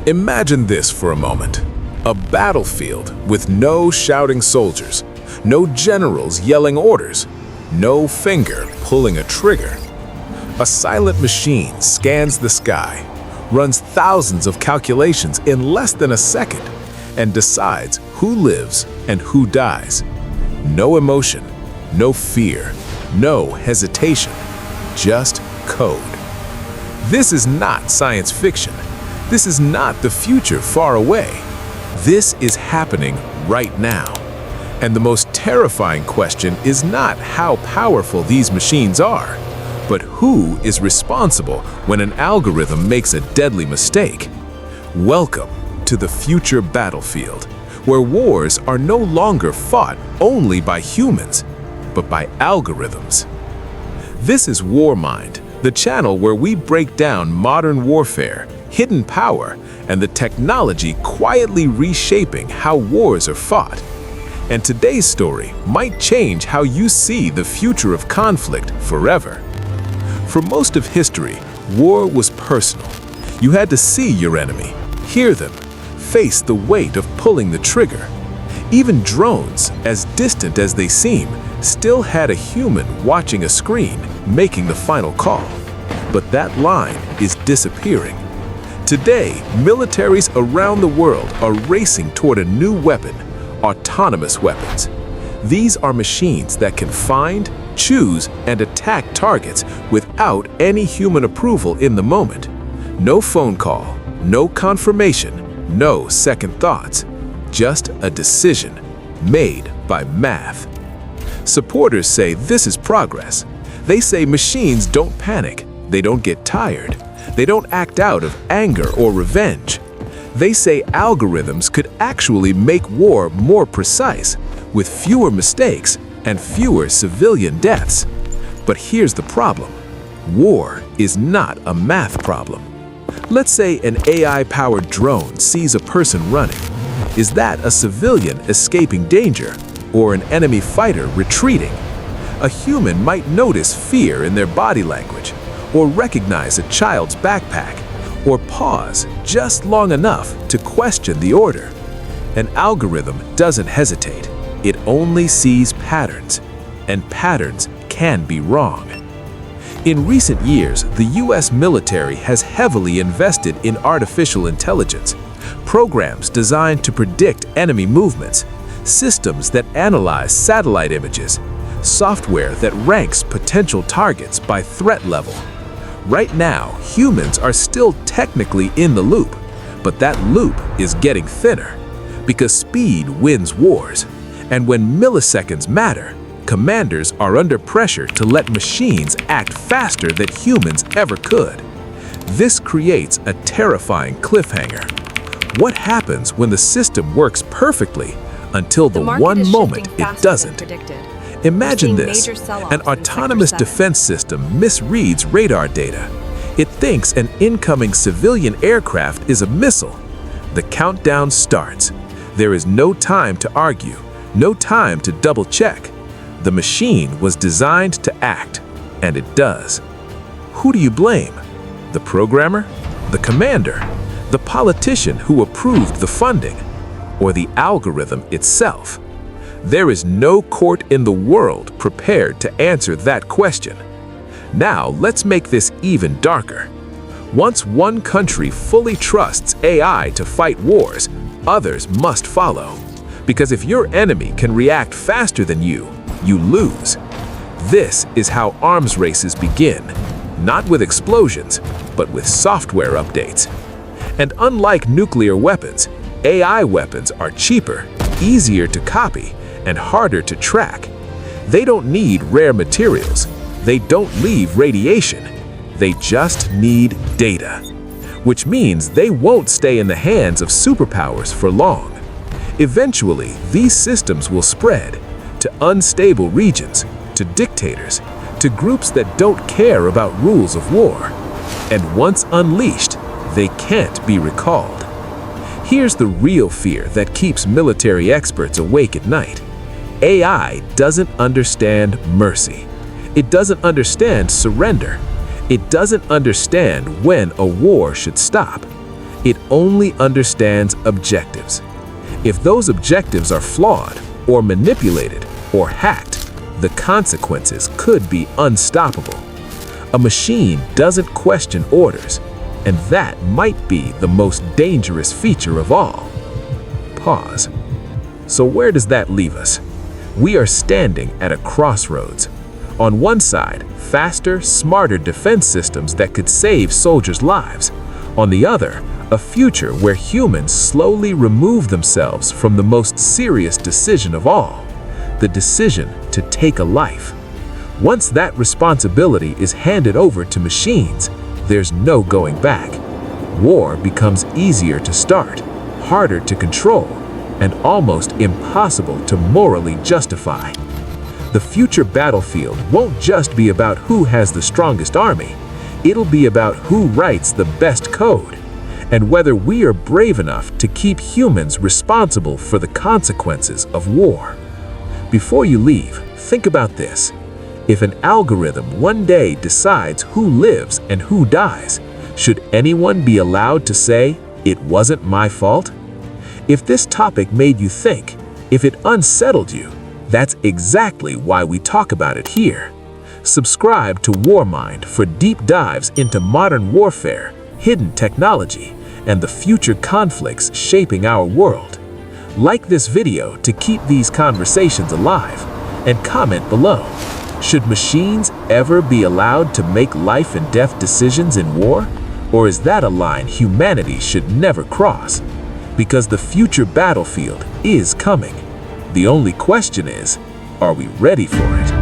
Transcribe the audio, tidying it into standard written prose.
Imagine this for a moment. A battlefield with no shouting soldiers, no generals yelling orders, no finger pulling a trigger. A silent machine scans the sky, runs thousands of calculations in less than a second, and decides who lives and who dies. No emotion, no fear, no hesitation, just code. This is not science fiction. This is not the future far away. This is happening right now. And the most terrifying question is not how powerful these machines are, but who is responsible when an algorithm makes a deadly mistake. Welcome to the future battlefield, where wars are no longer fought only by humans, but by algorithms. This is Warmind, the channel where we break down modern warfare, hidden power, and the technology quietly reshaping how wars are fought. And today's story might change how you see the future of conflict forever. For most of history, war was personal. You had to see your enemy, hear them, face the weight of pulling the trigger. Even drones, as distant as they seem, still had a human watching a screen, making the final call. But that line is disappearing. Today, militaries around the world are racing toward a new weapon, autonomous weapons. These are machines that can find, choose, and attack targets without any human approval in the moment. No phone call, no confirmation, no second thoughts. Just a decision made by math. Supporters say this is progress. They say machines don't panic, they don't get tired, they don't act out of anger or revenge. They say algorithms could actually make war more precise, with fewer mistakes and fewer civilian deaths. But here's the problem. War is not a math problem. Let's say an AI-powered drone sees a person running. Is that a civilian escaping danger or an enemy fighter retreating? A human might notice fear in their body language, or recognize a child's backpack, or pause just long enough to question the order. An algorithm doesn't hesitate. It only sees patterns, and patterns can be wrong. In recent years, the US military has heavily invested in artificial intelligence, programs designed to predict enemy movements, systems that analyze satellite images, software that ranks potential targets by threat level. Right now, humans are still technically in the loop, but that loop is getting thinner because speed wins wars. And when milliseconds matter, commanders are under pressure to let machines act faster than humans ever could. This creates a terrifying cliffhanger. What happens when the system works perfectly until the one moment it doesn't? Imagine this, an autonomous defense system misreads radar data. It thinks an incoming civilian aircraft is a missile. The countdown starts. There is no time to argue, no time to double check. The machine was designed to act, and it does. Who do you blame? The programmer? The commander? The politician who approved the funding? Or the algorithm itself? There is no court in the world prepared to answer that question. Now, let's make this even darker. Once one country fully trusts AI to fight wars, others must follow. Because if your enemy can react faster than you lose. This is how arms races begin, not with explosions, but with software updates. And unlike nuclear weapons, AI weapons are cheaper, easier to copy, and harder to track. They don't need rare materials. They don't leave radiation. They just need data, which means they won't stay in the hands of superpowers for long. Eventually, these systems will spread to unstable regions, to dictators, to groups that don't care about rules of war. And once unleashed, they can't be recalled. Here's the real fear that keeps military experts awake at night. AI doesn't understand mercy. It doesn't understand surrender. It doesn't understand when a war should stop. It only understands objectives. If those objectives are flawed, or manipulated, or hacked, the consequences could be unstoppable. A machine doesn't question orders, and that might be the most dangerous feature of all. Pause. So where does that leave us? We are standing at a crossroads. On one side, faster, smarter defense systems that could save soldiers' lives. On the other, a future where humans slowly remove themselves from the most serious decision of all, the decision to take a life. Once that responsibility is handed over to machines, there's no going back. War becomes easier to start, harder to control, and almost impossible to morally justify. The future battlefield won't just be about who has the strongest army. It'll be about who writes the best code, and whether we are brave enough to keep humans responsible for the consequences of war. Before you leave, think about this. If an algorithm one day decides who lives and who dies, should anyone be allowed to say, "It wasn't my fault"? If this topic made you think, if it unsettled you, that's exactly why we talk about it here. Subscribe to WarMind for deep dives into modern warfare, hidden technology, and the future conflicts shaping our world. Like this video to keep these conversations alive, and comment below. Should machines ever be allowed to make life and death decisions in war? Or is that a line humanity should never cross? Because the future battlefield is coming. The only question is, are we ready for it?